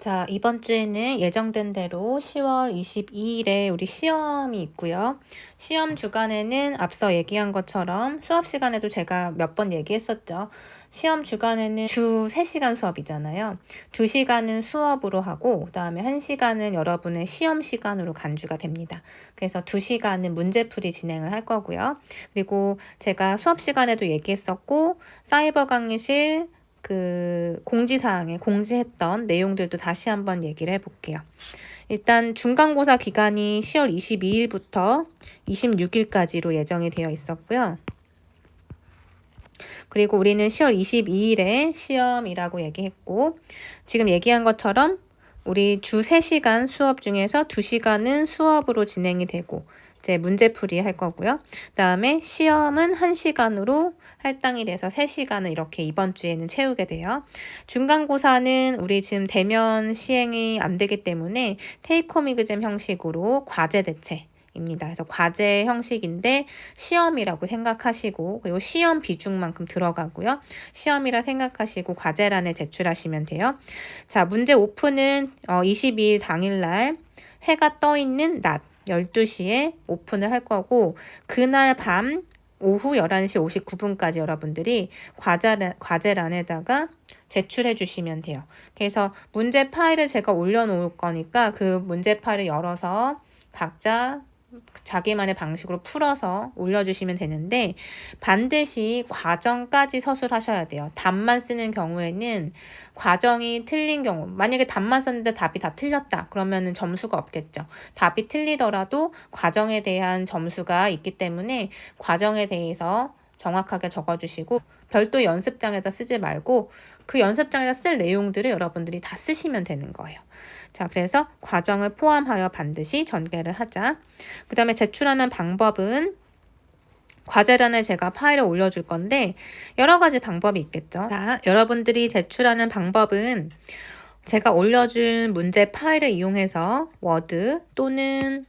자, 이번 주에는 예정된 대로 10월 22일에 우리 시험이 있고요. 시험 주간에는 앞서 얘기한 것처럼 수업 시간에도 제가 몇 번 얘기했었죠. 시험 주간에는 주 3시간 수업이잖아요. 2시간은 수업으로 하고 그다음에 1시간은 여러분의 시험 시간으로 간주가 됩니다. 그래서 2시간은 문제풀이 진행을 할 거고요. 그리고 제가 수업 시간에도 얘기했었고 사이버 강의실 공지사항에 공지했던 내용들도 다시 한번 얘기를 해볼게요. 일단 중간고사 기간이 10월 22일부터 26일까지로 예정이 되어 있었고요. 그리고 우리는 10월 22일에 시험이라고 얘기했고, 지금 얘기한 것처럼 우리 주 3시간 수업 중에서 2시간은 수업으로 진행이 되고, 이제 문제풀이 할 거고요. 그다음에 시험은 1시간으로 할당이 돼서 3시간을 이렇게 이번 주에는 채우게 돼요. 중간고사는 우리 지금 대면 시행이 안 되기 때문에 테이크홈 이그잼 형식으로 과제 대체입니다. 그래서 과제 형식인데 시험이라고 생각하시고, 그리고 시험 비중만큼 들어가고요. 시험이라 생각하시고 과제란에 제출하시면 돼요. 자, 문제 오픈은 22일 당일날 해가 떠 있는 낮 12시에 오픈을 할 거고, 그날 밤 오후 11시 59분까지 여러분들이 과제란에다가 제출해 주시면 돼요. 그래서 문제 파일을 제가 올려놓을 거니까 그 문제 파일을 열어서 각자 자기만의 방식으로 풀어서 올려주시면 되는데, 반드시 과정까지 서술하셔야 돼요. 답만 쓰는 경우에는 과정이 틀린 경우, 만약에 답만 썼는데 답이 다 틀렸다 그러면은 점수가 없겠죠. 답이 틀리더라도 과정에 대한 점수가 있기 때문에 과정에 대해서 정확하게 적어주시고, 별도 연습장에다 쓰지 말고 그 연습장에다 쓸 내용들을 여러분들이 다 쓰시면 되는 거예요. 자, 그래서 과정을 포함하여 반드시 전개를 하자. 그 다음에 제출하는 방법은 과제란에 제가 파일을 올려줄 건데 여러 가지 방법이 있겠죠. 자, 여러분들이 제출하는 방법은 제가 올려준 문제 파일을 이용해서 워드 또는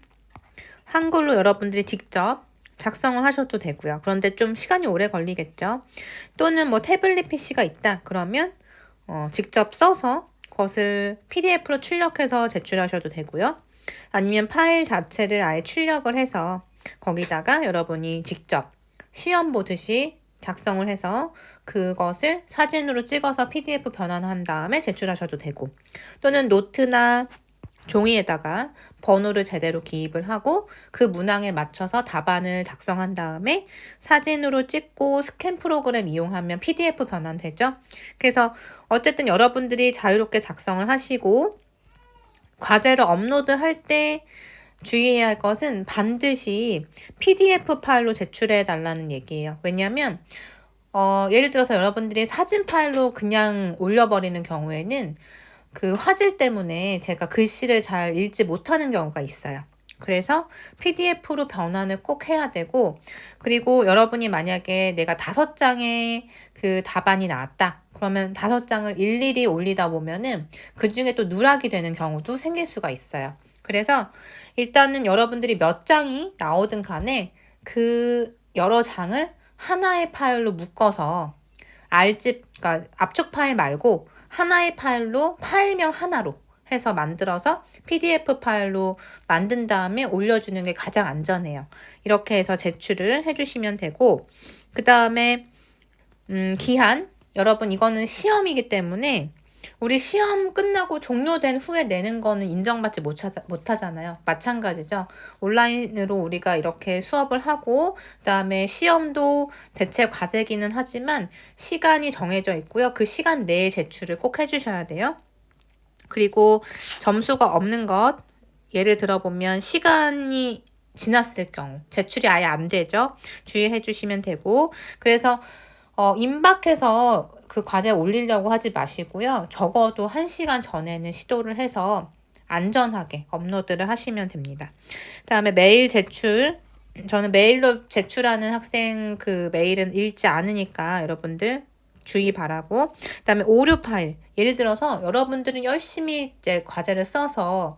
한글로 여러분들이 직접 작성을 하셔도 되고요. 그런데 좀 시간이 오래 걸리겠죠. 또는 뭐 태블릿 PC가 있다 그러면 직접 써서 그것을 PDF로 출력해서 제출하셔도 되고요. 아니면 파일 자체를 아예 출력을 해서 거기다가 여러분이 직접 시험 보듯이 작성을 해서 그것을 사진으로 찍어서 PDF 변환한 다음에 제출하셔도 되고, 또는 노트나 종이에다가 번호를 제대로 기입을 하고 그 문항에 맞춰서 답안을 작성한 다음에 사진으로 찍고 스캔 프로그램 이용하면 PDF 변환되죠. 그래서 어쨌든 여러분들이 자유롭게 작성을 하시고, 과제를 업로드할 때 주의해야 할 것은 반드시 PDF 파일로 제출해 달라는 얘기예요. 왜냐하면 예를 들어서 여러분들이 사진 파일로 그냥 올려버리는 경우에는 그 화질 때문에 제가 글씨를 잘 읽지 못하는 경우가 있어요. 그래서 PDF로 변환을 꼭 해야 되고, 그리고 여러분이 만약에 내가 5장의 그 답안이 나왔다 그러면 5장을 일일이 올리다 보면은 그 중에 또 누락이 되는 경우도 생길 수가 있어요. 그래서 일단은 여러분들이 몇 장이 나오든 간에 그 여러 장을 하나의 파일로 묶어서 그러니까 압축 파일 말고 하나의 파일로 파일명 하나로 해서 만들어서 PDF 파일로 만든 다음에 올려주는 게 가장 안전해요. 이렇게 해서 제출을 해주시면 되고, 그 다음에 기한, 여러분 이거는 시험이기 때문에 우리 시험 끝나고 종료된 후에 내는 거는 인정받지 못하잖아요. 마찬가지죠. 온라인으로 우리가 이렇게 수업을 하고 그다음에 시험도 대체 과제기는 하지만 시간이 정해져 있고요. 그 시간 내에 제출을 꼭 해주셔야 돼요. 그리고 점수가 없는 것, 예를 들어보면 시간이 지났을 경우 제출이 아예 안 되죠. 주의해 주시면 되고, 그래서 임박해서 그 과제 올리려고 하지 마시고요. 적어도 1시간 전에는 시도를 해서 안전하게 업로드를 하시면 됩니다. 그다음에 메일 제출. 저는 메일로 제출하는 학생 그 메일은 읽지 않으니까 여러분들 주의 바라고, 그다음에 오류 파일. 예를 들어서 여러분들은 열심히 이제 과제를 써서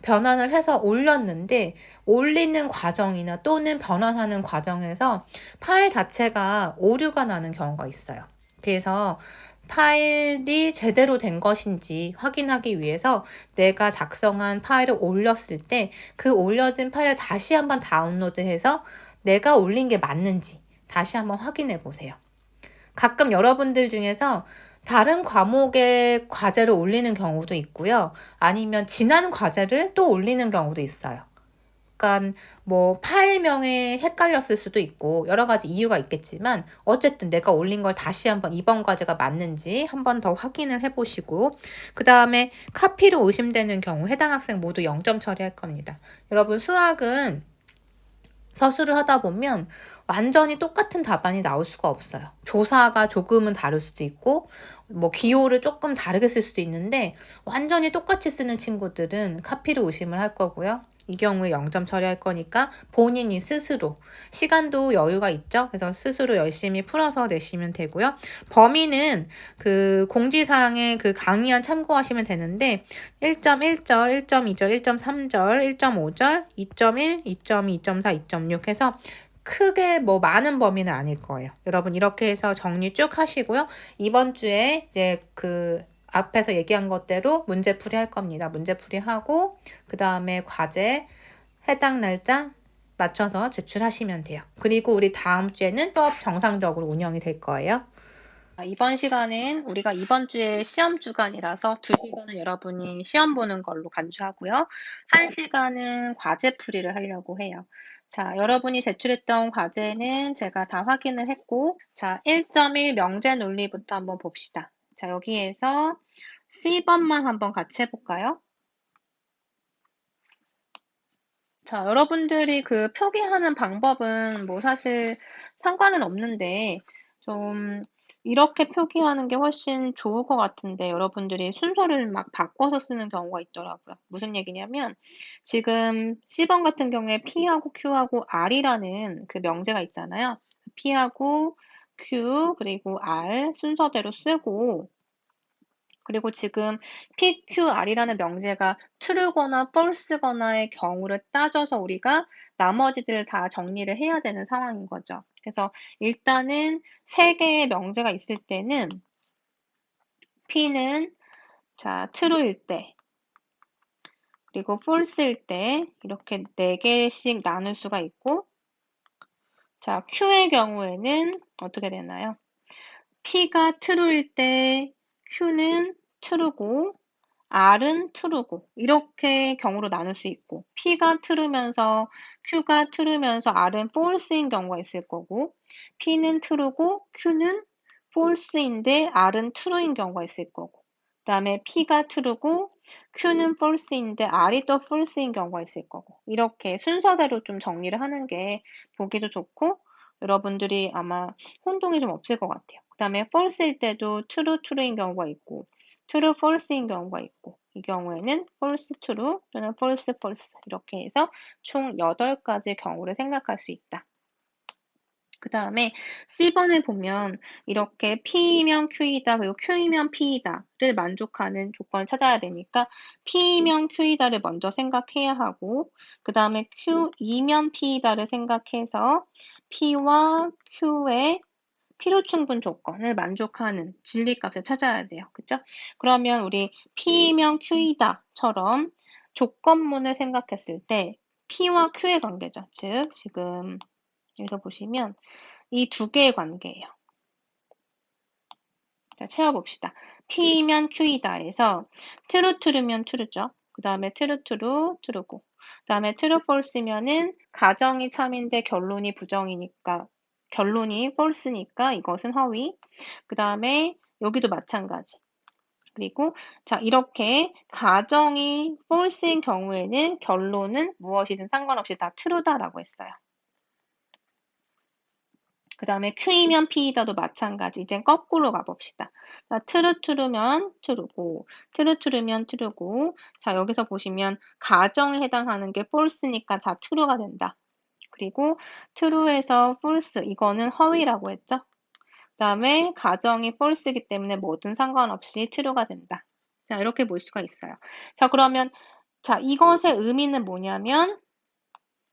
변환을 해서 올렸는데 올리는 과정이나 또는 변환하는 과정에서 파일 자체가 오류가 나는 경우가 있어요. 그래서 파일이 제대로 된 것인지 확인하기 위해서 내가 작성한 파일을 올렸을 때 그 올려진 파일을 다시 한번 다운로드해서 내가 올린 게 맞는지 다시 한번 확인해 보세요. 가끔 여러분들 중에서 다른 과목의 과제를 올리는 경우도 있고요. 아니면 지난 과제를 또 올리는 경우도 있어요. 그러니까 뭐 파일명에 헷갈렸을 수도 있고 여러 가지 이유가 있겠지만 어쨌든 내가 올린 걸 다시 한번 이번 과제가 맞는지 한번 더 확인을 해보시고 그 다음에 카피로 의심되는 경우 해당 학생 모두 0점 처리할 겁니다. 여러분 수학은 서술을 하다 보면 완전히 똑같은 답안이 나올 수가 없어요. 조사가 조금은 다를 수도 있고 뭐 기호를 조금 다르게 쓸 수도 있는데 완전히 똑같이 쓰는 친구들은 카피로 의심을 할 거고요. 이 경우에 0점 처리할 거니까 본인이 스스로 시간도 여유가 있죠. 그래서 스스로 열심히 풀어서 내시면 되고요. 범위는 그 공지사항에 그 강의안 참고하시면 되는데 1.1절, 1.2절, 1.3절, 1.5절, 2.1, 2.2, 2.4, 2.6 해서 크게 뭐 많은 범위는 아닐 거예요. 여러분 이렇게 해서 정리 쭉 하시고요. 이번 주에 이제 그 앞에서 얘기한 것대로 문제풀이 할 겁니다. 문제풀이 하고 그 다음에 과제 해당 날짜 맞춰서 제출하시면 돼요. 그리고 우리 다음 주에는 수업 정상적으로 운영이 될 거예요. 이번 시간은 우리가 이번 주에 시험 주간이라서 2시간은 여러분이 시험 보는 걸로 간주하고요. 1시간은 과제 풀이를 하려고 해요. 자, 여러분이 제출했던 과제는 제가 다 확인을 했고, 자, 1.1 명제 논리부터 한번 봅시다. 자, 여기에서 C번만 한번 같이 해볼까요? 자, 여러분들이 그 표기하는 방법은 뭐 사실 상관은 없는데, 좀 이렇게 표기하는 게 훨씬 좋을 것 같은데, 여러분들이 순서를 막 바꿔서 쓰는 경우가 있더라고요. 무슨 얘기냐면, 지금 C번 같은 경우에 P하고 Q하고 R이라는 그 명제가 있잖아요. P하고 Q, 그리고 R 순서대로 쓰고, 그리고 지금 PQR이라는 명제가 true거나 false거나의 경우를 따져서 우리가 나머지들을 다 정리를 해야 되는 상황인 거죠. 그래서 일단은 세 개의 명제가 있을 때는 P는 자, true일 때, 그리고 false일 때 이렇게 네 개씩 나눌 수가 있고, 자, Q의 경우에는 어떻게 되나요? P가 true일 때 Q는 true고 R은 true고 이렇게 경우로 나눌 수 있고 P가 true면서 Q가 true면서 R은 false인 경우가 있을 거고 P는 true고 Q는 false인데 R은 true인 경우가 있을 거고 그 다음에 P가 true고 Q는 false인데 R이 또 false인 경우가 있을 거고 이렇게 순서대로 좀 정리를 하는 게 보기도 좋고 여러분들이 아마 혼동이 좀 없을 것 같아요. 그 다음에 false일 때도 true, true인 경우가 있고 true, false인 경우가 있고 이 경우에는 false, true 또는 false, false 이렇게 해서 총 8가지 경우를 생각할 수 있다. 그 다음에 C번에 보면 이렇게 P이면 Q이다 그리고 Q이면 P이다를 만족하는 조건을 찾아야 되니까 P이면 Q이다를 먼저 생각해야 하고 그 다음에 Q이면 P이다를 생각해서 P와 Q의 필요충분 조건을 만족하는 진리값을 찾아야 돼요. 그죠? 그러면 우리 P면 Q이다처럼 조건문을 생각했을 때 P와 Q의 관계죠. 즉 지금 여기서 보시면 이 두 개의 관계예요. 자, 채워봅시다. P면 Q이다에서 true, true면 true죠. 그 다음에 true, true, true고 그 다음에 true, false면은 가정이 참인데 결론이 부정이니까 결론이 false니까 이것은 허위. 그 다음에 여기도 마찬가지. 그리고 자 이렇게 가정이 false인 경우에는 결론은 무엇이든 상관없이 다 true다라고 했어요. 그 다음에 Q이면 P이다도 마찬가지. 이젠 거꾸로 가봅시다. 자, true, true면 true고, true, true면 true고. 자, 여기서 보시면 가정에 해당하는 게 false니까 다 true가 된다. 그리고 true에서 false, 이거는 허위라고 했죠. 그 다음에 가정이 false이기 때문에 뭐든 상관없이 true가 된다. 자, 이렇게 볼 수가 있어요. 자, 그러면 자, 이것의 의미는 뭐냐면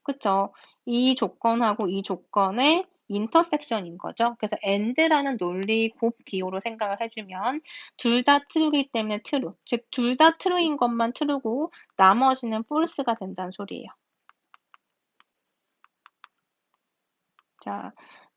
그쵸? 이 조건하고 이 조건의 인터섹션인 거죠. 그래서 and라는 논리 곱 기호로 생각을 해주면 둘 다 true이기 때문에 true. 즉, 둘 다 true인 것만 true고 나머지는 false가 된다는 소리예요. 자,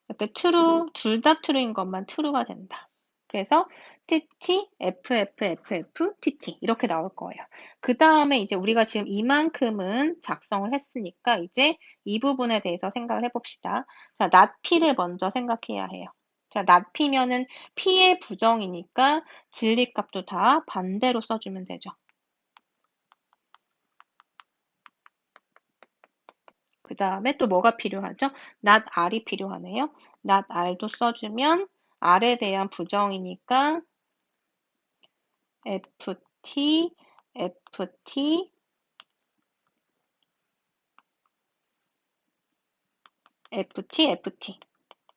이렇게 true, 둘 다 true인 것만 true가 된다. 그래서 TT, FF, TT 이렇게 나올 거예요. 그 다음에 이제 우리가 지금 이만큼은 작성을 했으니까 이제 이 부분에 대해서 생각을 해봅시다. 자, not P를 먼저 생각해야 해요. 자, not P면은 P의 부정이니까 진리값도 다 반대로 써주면 되죠. 그 다음에 또 뭐가 필요하죠? not R이 필요하네요. not R도 써주면 R에 대한 부정이니까 FT, FT, FT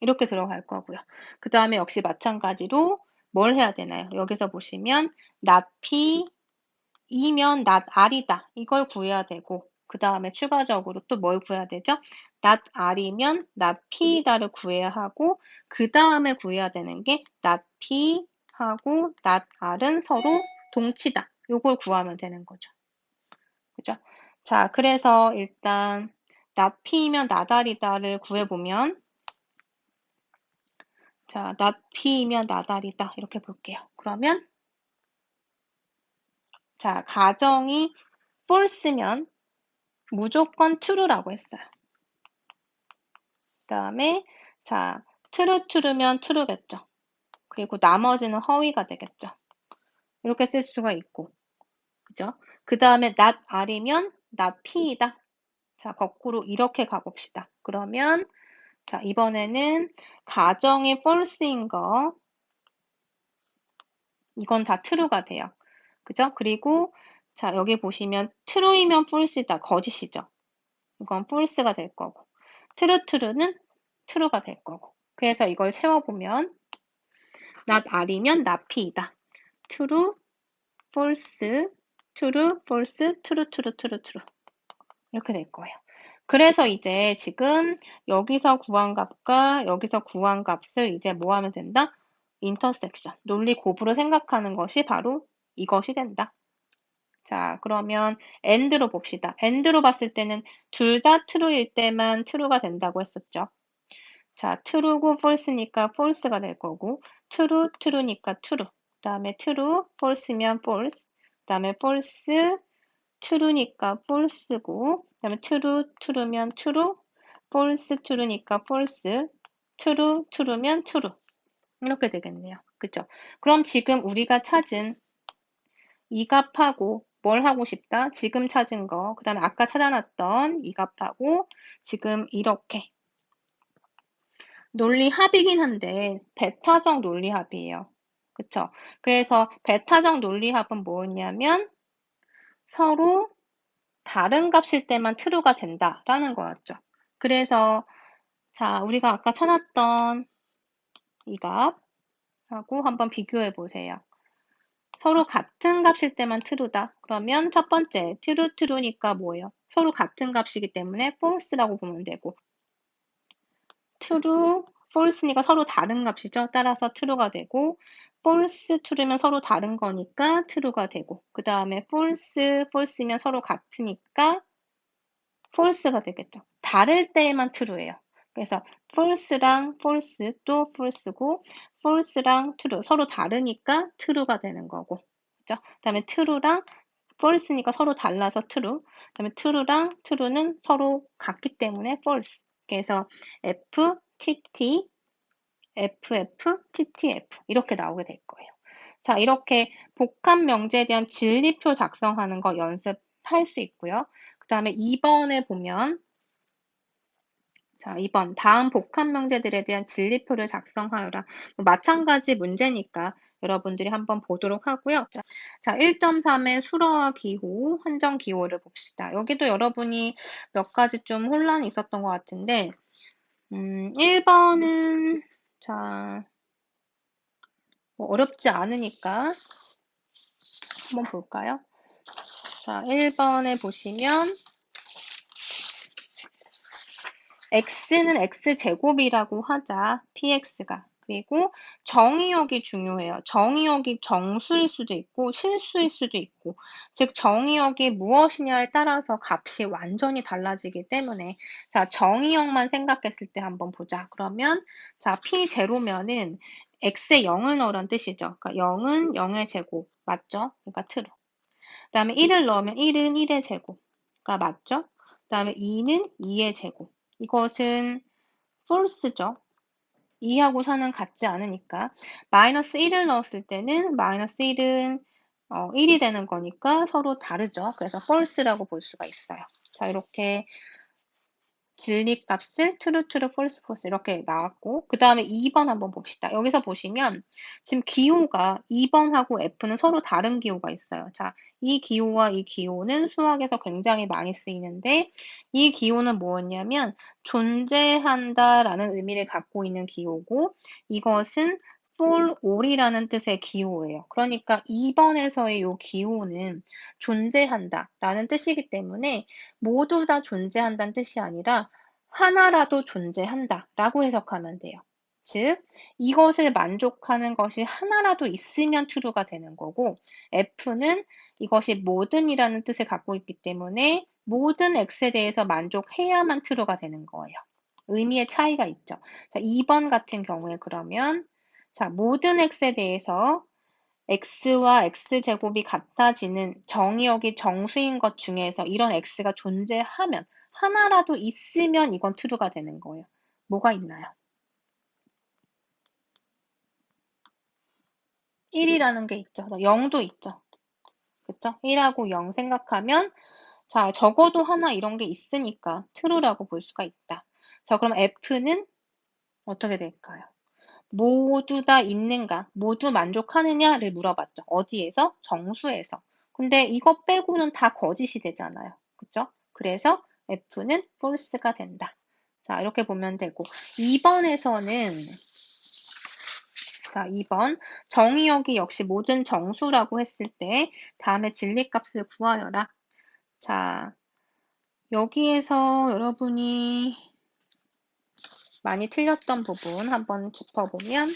이렇게 들어갈 거고요. 그 다음에 역시 마찬가지로 뭘 해야 되나요? 여기서 보시면 not P이면 not R이다. 이걸 구해야 되고 그 다음에 추가적으로 또 뭘 구해야 되죠? not R이면 not P이다를 구해야 하고 그 다음에 구해야 되는 게 not P하고 not R은 서로 동치다. 요걸 구하면 되는 거죠. 그죠? 자, 그래서 일단 not P이면 not R이다를 구해보면 자, not P이면 not R이다. 이렇게 볼게요. 그러면 자, 가정이 false면 무조건 true라고 했어요. 그 다음에 자, true면 true겠죠. 그리고 나머지는 허위가 되겠죠. 이렇게 쓸 수가 있고 그죠? 그 다음에 not R이면 not P이다. 자, 거꾸로 이렇게 가봅시다. 그러면 자, 이번에는 가정이 false인 거 이건 다 true가 돼요. 그죠? 그리고 자, 여기 보시면 true이면 false이다. 거짓이죠. 이건 false가 될 거고 true는 true가 될 거고 그래서 이걸 채워보면 not R이면 not P이다. true, false, true, false, true 이렇게 될 거예요. 그래서 이제 지금 여기서 구한 값과 여기서 구한 값을 이제 뭐 하면 된다? 인터섹션, 논리 곱으로 생각하는 것이 바로 이것이 된다. 자, 그러면 and로 봅시다. and로 봤을 때는 둘 다 true일 때만 true가 된다고 했었죠. 자, true고 false니까 false가 될 거고 true니까 true. 그 다음에 true, false면 false. 그 다음에 false, true니까 false고 그 다음에 true면 true. false, true니까 false. true면 true. 이렇게 되겠네요. 그쵸? 그럼 지금 우리가 찾은 이 값하고 뭘 하고 싶다? 지금 찾은 거, 그 다음에 아까 찾아놨던 이 값하고 지금 이렇게 논리 합이긴 한데 베타적 논리 합이에요. 그쵸? 그래서 베타적 논리 합은 뭐였냐면 서로 다른 값일 때만 true가 된다라는 거였죠. 그래서 자, 우리가 아까 찾았던 이 값하고 한번 비교해 보세요. 서로 같은 값일 때만 true다. 그러면 첫 번째 true니까 뭐예요? 서로 같은 값이기 때문에 false라고 보면 되고 true, false니까 서로 다른 값이죠. 따라서 true가 되고 false, true면 서로 다른 거니까 true가 되고 그 다음에 false면 서로 같으니까 false가 되겠죠. 다를 때에만 true예요. 그래서 false랑 false 또 false고 false랑 true 서로 다르니까 true가 되는 거고 그죠? 그 다음에 true랑 false니까 서로 달라서 true 그 다음에 true랑 true는 서로 같기 때문에 false 그래서 FTT, FFTTF 이렇게 나오게 될 거예요. 자, 이렇게 복합 명제에 대한 진리표 작성하는 거 연습할 수 있고요. 그 다음에 2번에 보면 자, 2번 다음 복합 명제들에 대한 진리표를 작성하여라. 마찬가지 문제니까 여러분들이 한번 보도록 하고요. 자, 1.3의 수러와 기호, 환정 기호를 봅시다. 여기도 여러분이 몇 가지 좀 혼란이 있었던 것 같은데 1번은 자, 뭐 어렵지 않으니까 한번 볼까요? 자, 1번에 보시면 x는 x제곱이라고 하자. px가. 그리고 정의역이 중요해요. 정의역이 정수일 수도 있고 실수일 수도 있고, 즉 정의역이 무엇이냐에 따라서 값이 완전히 달라지기 때문에, 자, 정의역만 생각했을 때 한번 보자. 그러면 자, p0면은 x에 0을 넣으란 뜻이죠. 그러니까 0은 0의 제곱 맞죠? 그러니까 true. 그 다음에 1을 넣으면 1은 1의 제곱가 맞죠? 그 다음에 2는 2의 제곱. 이것은 false죠. 2하고 4는 같지 않으니까. 마이너스 1을 넣었을 때는 마이너스 1은 1이 되는 거니까 서로 다르죠. 그래서 false라고 볼 수가 있어요. 자, 이렇게 진리값을 true, true, false, false 이렇게 나왔고, 그 다음에 2번 한번 봅시다. 여기서 보시면 지금 기호가 2번하고 F는 서로 다른 기호가 있어요. 자, 이 기호와 이 기호는 수학에서 굉장히 많이 쓰이는데, 이 기호는 뭐였냐면 존재한다라는 의미를 갖고 있는 기호고, 이것은 for all이라는 뜻의 기호예요. 그러니까 2번에서의 이 기호는 존재한다라는 뜻이기 때문에 모두 다 존재한다는 뜻이 아니라 하나라도 존재한다라고 해석하면 돼요. 즉, 이것을 만족하는 것이 하나라도 있으면 true가 되는 거고, F는 이것이 모든이라는 뜻을 갖고 있기 때문에 모든 X에 대해서 만족해야만 true가 되는 거예요. 의미의 차이가 있죠. 자, 2번 같은 경우에 그러면 자, 모든 X에 대해서 x와 x제곱이 같아지는 정의역이 정수인 것 중에서 이런 x가 존재하면, 하나라도 있으면 이건 true가 되는 거예요. 뭐가 있나요? 1이라는 게 있죠. 0도 있죠. 그쵸? 1하고 0 생각하면 자, 적어도 하나 이런 게 있으니까 true라고 볼 수가 있다. 자, 그럼 F는 어떻게 될까요? 모두 다 있는가, 모두 만족하느냐를 물어봤죠. 어디에서? 정수에서. 근데 이거 빼고는 다 거짓이 되잖아요. 그쵸? 그래서 F는 false가 된다. 자, 이렇게 보면 되고. 2번에서는, 자, 2번. 정의역이 역시 모든 정수라고 했을 때, 다음에 진리값을 구하여라. 자, 여기에서 여러분이 많이 틀렸던 부분 한번 짚어보면,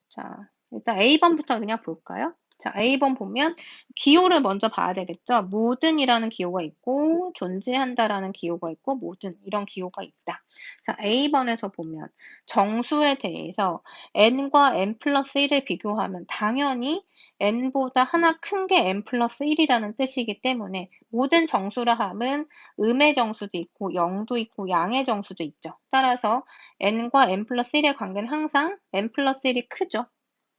자, 일단 A번부터 그냥 볼까요? 자, A번 보면 기호를 먼저 봐야 되겠죠? 모든이라는 기호가 있고 존재한다라는 기호가 있고 모든 이런 기호가 있다. 자, A번에서 보면 정수에 대해서 n과 n 플러스 1을 비교하면 당연히 n보다 하나 큰 게 n 플러스 1이라는 뜻이기 때문에 모든 정수라 함은 음의 정수도 있고 영도 있고 양의 정수도 있죠. 따라서 n과 n 플러스 1의 관계는 항상 n 플러스 1이 크죠.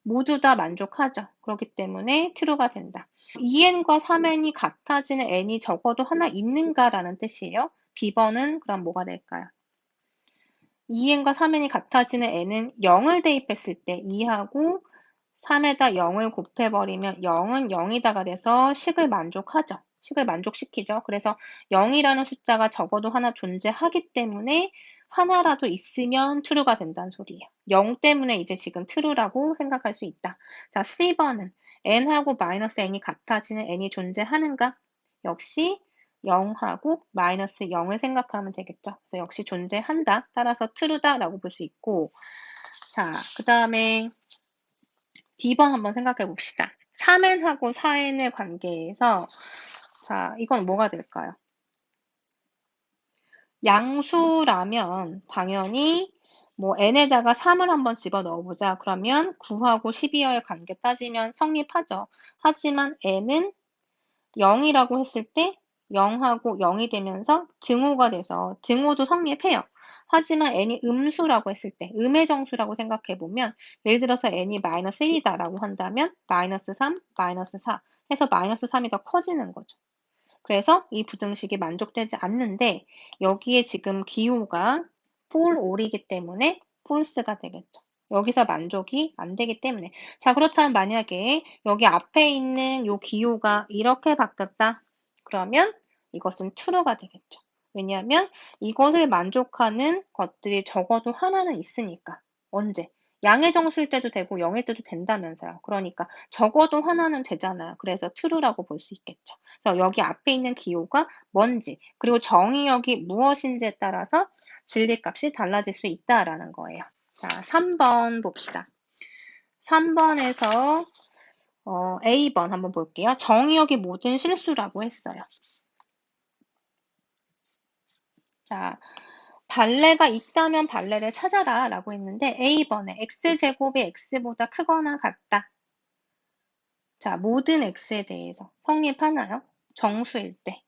모두 다 만족하죠. 그렇기 때문에 true가 된다. 2n과 3n이 같아지는 n이 적어도 하나 있는가라는 뜻이에요. B번은 그럼 뭐가 될까요? 2n과 3n이 같아지는 n은 0을 대입했을 때 2하고 3에다 0을 곱해버리면 0은 0이다가 돼서 식을 만족하죠. 식을 만족시키죠. 그래서 0이라는 숫자가 적어도 하나 존재하기 때문에 하나라도 있으면 true가 된다는 소리예요. 0 때문에 이제 지금 true라고 생각할 수 있다. 자, C번은 n하고 마이너스 n이 같아지는 n이 존재하는가? 역시 0하고 마이너스 0을 생각하면 되겠죠. 그래서 역시 존재한다. 따라서 true다라고 볼 수 있고, 자, 그 다음에 D번 한번 생각해 봅시다. 3n하고 4n의 관계에서 자, 이건 뭐가 될까요? 양수라면 당연히 뭐 n에다가 3을 한번 집어 넣어보자. 그러면 9하고 12와의 관계 따지면 성립하죠. 하지만 n은 0이라고 했을 때 0하고 0이 되면서 증오가 돼서 증오도 성립해요. 하지만 n이 음수라고 했을 때 음의 정수라고 생각해보면 예를 들어서 n이 마이너스 1이다라고 한다면 마이너스 3, 마이너스 4 해서 마이너스 3이 더 커지는 거죠. 그래서 이 부등식이 만족되지 않는데 여기에 지금 기호가 for all이기 때문에 false가 되겠죠. 여기서 만족이 안 되기 때문에. 자, 그렇다면 만약에 여기 앞에 있는 이 기호가 이렇게 바뀌었다. 그러면 이것은 true가 되겠죠. 왜냐하면 이것을 만족하는 것들이 적어도 하나는 있으니까. 언제? 양의 정수일 때도 되고 0일 때도 된다면서요. 그러니까 적어도 하나는 되잖아요. 그래서 true라고 볼 수 있겠죠. 그래서 여기 앞에 있는 기호가 뭔지 그리고 정의역이 무엇인지에 따라서 진리값이 달라질 수 있다라는 거예요. 자, 3번 봅시다. 3번에서 A번 한번 볼게요. 정의역이 모든 실수라고 했어요. 자, 발레가 있다면 발레를 찾아라 라고 했는데 A번에 x제곱이 x보다 크거나 같다. 자, 모든 x에 대해서 성립하나요? 정수일 때.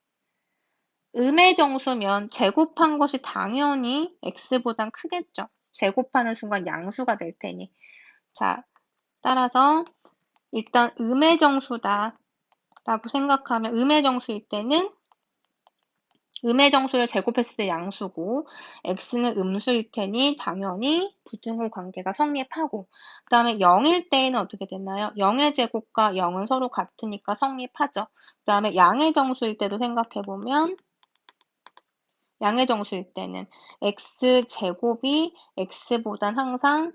음의 정수면 제곱한 것이 당연히 x보단 크겠죠. 제곱하는 순간 양수가 될 테니. 자, 따라서 일단 음의 정수다 라고 생각하면 음의 정수일 때는 음의 정수를 제곱했을 때 양수고 x는 음수일 테니 당연히 부등호 관계가 성립하고 그 다음에 0일 때에는 어떻게 됐나요? 0의 제곱과 0은 서로 같으니까 성립하죠. 그 다음에 양의 정수일 때도 생각해보면 양의 정수일 때는 x제곱이 x보단 항상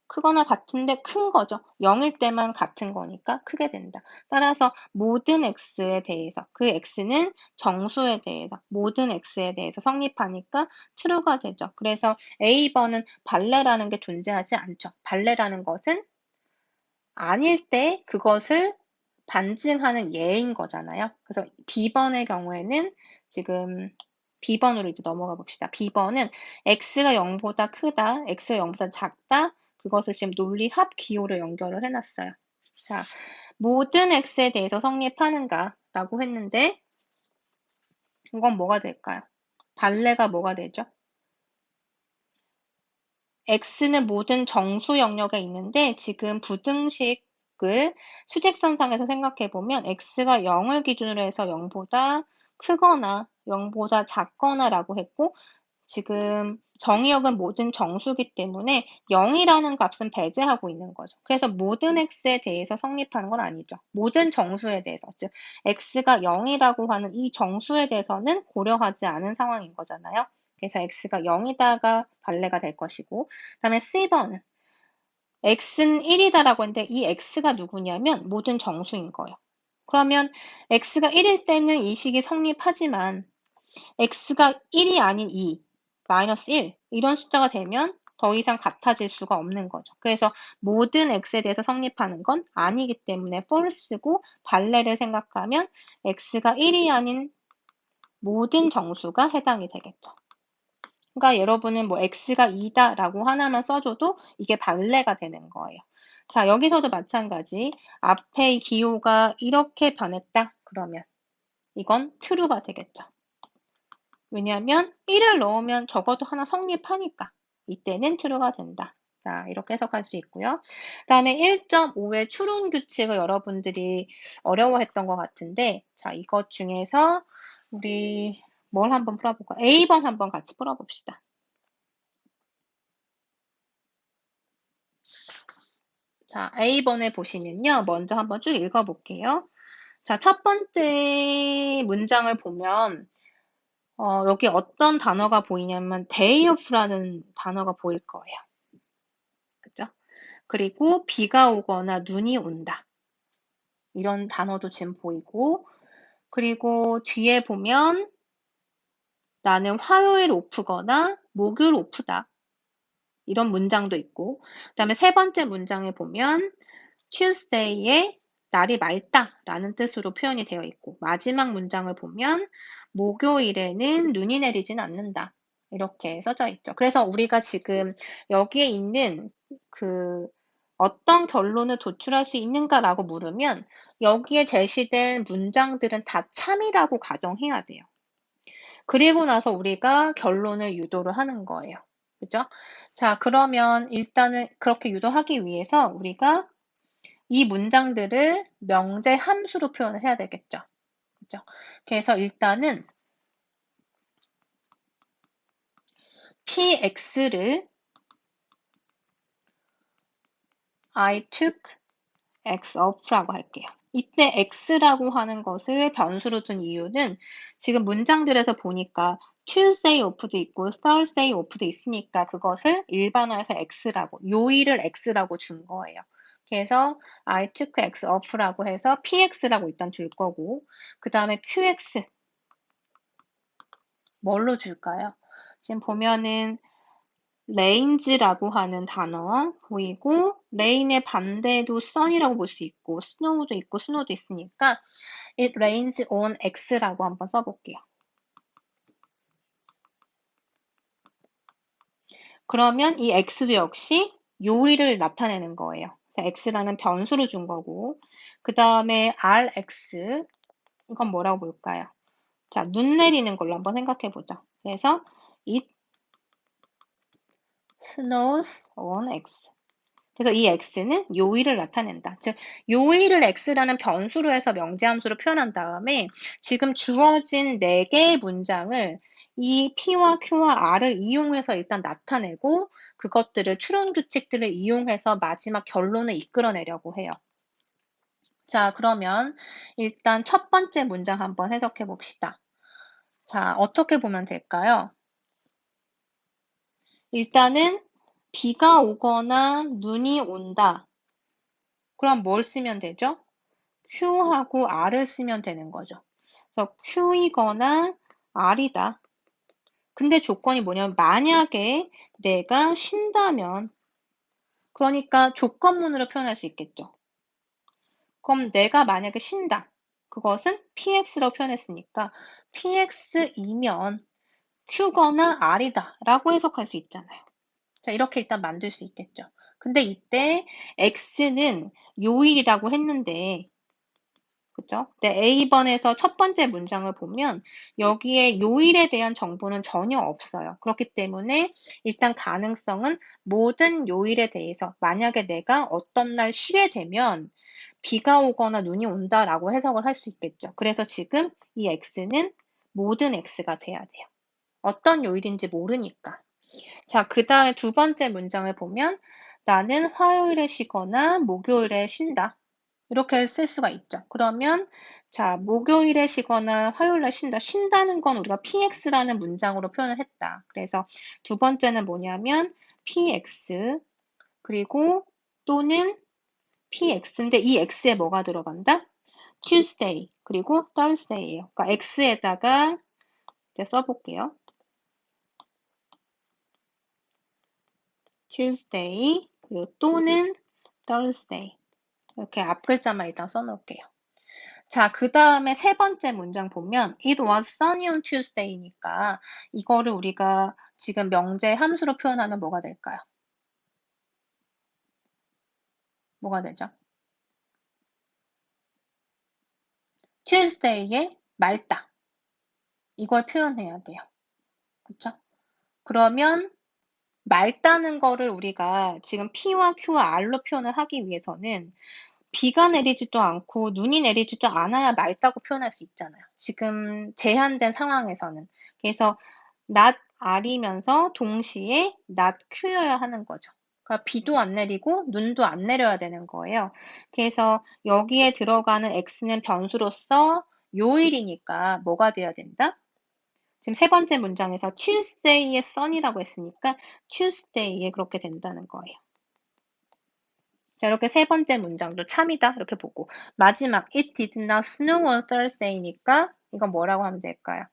크거나 같은데 큰 거죠. 0일 때만 같은 거니까 크게 된다. 따라서 모든 x에 대해서 그 x는 정수에 대해서 모든 x에 대해서 성립하니까 true가 되죠. 그래서 A번은 발레라는 게 존재하지 않죠. 발레라는 것은 아닐 때 그것을 반증하는 예인 거잖아요. 그래서 B번의 경우에는 지금 B번으로 이제 넘어가 봅시다. B번은 x가 0보다 크다, x가 0보다 작다, 그것을 지금 논리 합 기호로 연결을 해놨어요. 자, 모든 x에 대해서 성립하는가? 라고 했는데, 이건 뭐가 될까요? 발레가 뭐가 되죠? x는 모든 정수 영역에 있는데, 지금 부등식을 수직선상에서 생각해보면, x가 0을 기준으로 해서 0보다 크거나 0보다 작거나 라고 했고, 지금 정의역은 모든 정수기 때문에 0이라는 값은 배제하고 있는 거죠. 그래서 모든 x에 대해서 성립하는 건 아니죠. 모든 정수에 대해서, 즉 x가 0이라고 하는 이 정수에 대해서는 고려하지 않은 상황인 거잖아요. 그래서 x가 0이다가 발레가 될 것이고 그 다음에 C번은 x는 1이다라고 했는데 이 x가 누구냐면 모든 정수인 거예요. 그러면 x가 1일 때는 이 식이 성립하지만 x가 1이 아닌 2, 마이너스 1 이런 숫자가 되면 더 이상 같아질 수가 없는 거죠. 그래서 모든 x에 대해서 성립하는 건 아니기 때문에 false고 발레를 생각하면 x가 1이 아닌 모든 정수가 해당이 되겠죠. 그러니까 여러분은 뭐 x가 2다 라고 하나만 써줘도 이게 발레가 되는 거예요. 자, 여기서도 마찬가지. 앞에 기호가 이렇게 변했다. 그러면 이건 true가 되겠죠. 왜냐하면 1을 넣으면 적어도 하나 성립하니까 이때는 true가 된다. 자, 이렇게 해석할 수 있고요. 그 다음에 1.5의 추론 규칙을 여러분들이 어려워했던 것 같은데 자, 이것 중에서 우리 뭘 한번 풀어볼까? A번 한번 같이 풀어봅시다. 자, A번에 보시면요. 먼저 한번 쭉 읽어볼게요. 자, 첫 번째 문장을 보면 여기 어떤 단어가 보이냐면 day of라는 단어가 보일 거예요. 그죠? 그리고 비가 오거나 눈이 온다. 이런 단어도 지금 보이고 그리고 뒤에 보면 나는 화요일 오프거나 목요일 오프다. 이런 문장도 있고 그 다음에 세 번째 문장에 보면 Tuesday에 날이 맑다 라는 뜻으로 표현이 되어 있고 마지막 문장을 보면 목요일에는 눈이 내리진 않는다. 이렇게 써져 있죠. 그래서 우리가 지금 여기에 있는 그 어떤 결론을 도출할 수 있는가라고 물으면 여기에 제시된 문장들은 다 참이라고 가정해야 돼요. 그리고 나서 우리가 결론을 유도를 하는 거예요. 그죠? 자, 그러면 일단은 그렇게 유도하기 위해서 우리가 이 문장들을 명제 함수로 표현을 해야 되겠죠. 그죠? 그래서 일단은 px를 I took x up라고 할게요. 이때 x라고 하는 것을 변수로 둔 이유는 지금 문장들에서 보니까 Tuesday off도 있고 Thursday off도 있으니까 그것을 일반화해서 x라고, 요일을 x라고 준 거예요. 그래서 I took x off라고 해서 px라고 일단 줄 거고, 그 다음에 qx 뭘로 줄까요? 지금 보면은 레인즈라고 하는 단어 보이고, 레인의 반대도 sun이라고 볼 수 있고, snow도 있고, snow도 있으니까 it rains on x라고 한번 써볼게요. 그러면 이 x도 역시 요일을 나타내는 거예요. 그래서 x라는 변수를 준 거고, 그 다음에 rx, 이건 뭐라고 볼까요? 자, 눈 내리는 걸로 한번 생각해 보자. 그래서 it snows on x. 그래서 이 x는 요일을 나타낸다. 즉, 요일을 x라는 변수로 해서 명제함수로 표현한 다음에 지금 주어진 4개의 문장을 이 p와 q와 r을 이용해서 일단 나타내고 그것들을 추론 규칙들을 이용해서 마지막 결론을 이끌어내려고 해요. 자, 그러면 일단 첫 번째 문장 한번 해석해 봅시다. 자, 어떻게 보면 될까요? 일단은 비가 오거나 눈이 온다. 그럼 뭘 쓰면 되죠? Q하고 R을 쓰면 되는 거죠. 그래서 Q이거나 R이다. 근데 조건이 뭐냐면 만약에 내가 쉰다면, 그러니까 조건문으로 표현할 수 있겠죠. 그럼 내가 만약에 쉰다. 그것은 PX로 표현했으니까 PX이면 Q거나 R이다 라고 해석할 수 있잖아요. 자, 이렇게 일단 만들 수 있겠죠. 근데 이때 X는 요일이라고 했는데, 그죠? 근데 A번에서 첫 번째 문장을 보면 여기에 요일에 대한 정보는 전혀 없어요. 그렇기 때문에 일단 가능성은 모든 요일에 대해서 만약에 내가 어떤 날 쉬게 되면 비가 오거나 눈이 온다라고 해석을 할 수 있겠죠. 그래서 지금 이 X는 모든 X가 돼야 돼요. 어떤 요일인지 모르니까. 자, 그 다음에 두 번째 문장을 보면 나는 화요일에 쉬거나 목요일에 쉰다. 이렇게 쓸 수가 있죠. 그러면 자, 목요일에 쉬거나 화요일에 쉰다. 쉰다는 건 우리가 px라는 문장으로 표현을 했다. 그래서 두 번째는 뭐냐면 px 그리고 또는 px인데 이 x에 뭐가 들어간다? Tuesday 그리고 Thursday예요. 그러니까 x에다가 이제 써볼게요. Tuesday 그리고 또는 Thursday 이렇게 앞 글자만 일단 써놓을게요. 자, 그 다음에 세 번째 문장 보면 It was sunny on Tuesday니까 이거를 우리가 지금 명제 함수로 표현하면 뭐가 될까요? 뭐가 되죠? Tuesday에 맑다. 이걸 표현해야 돼요. 그쵸? 그러면 맑다는 거를 우리가 지금 P와 Q와 R로 표현을 하기 위해서는 비가 내리지도 않고 눈이 내리지도 않아야 맑다고 표현할 수 있잖아요. 지금 제한된 상황에서는. 그래서 not R이면서 동시에 not Q여야 하는 거죠. 그러니까 비도 안 내리고 눈도 안 내려야 되는 거예요. 그래서 여기에 들어가는 X는 변수로서 요일이니까 뭐가 돼야 된다? 지금 세 번째 문장에서 Tuesday의 sun이라고 했으니까 Tuesday에 그렇게 된다는 거예요. 자, 이렇게 세 번째 문장도 참이다 이렇게 보고 마지막 It did not snow on Thursday니까 이건 뭐라고 하면 될까요?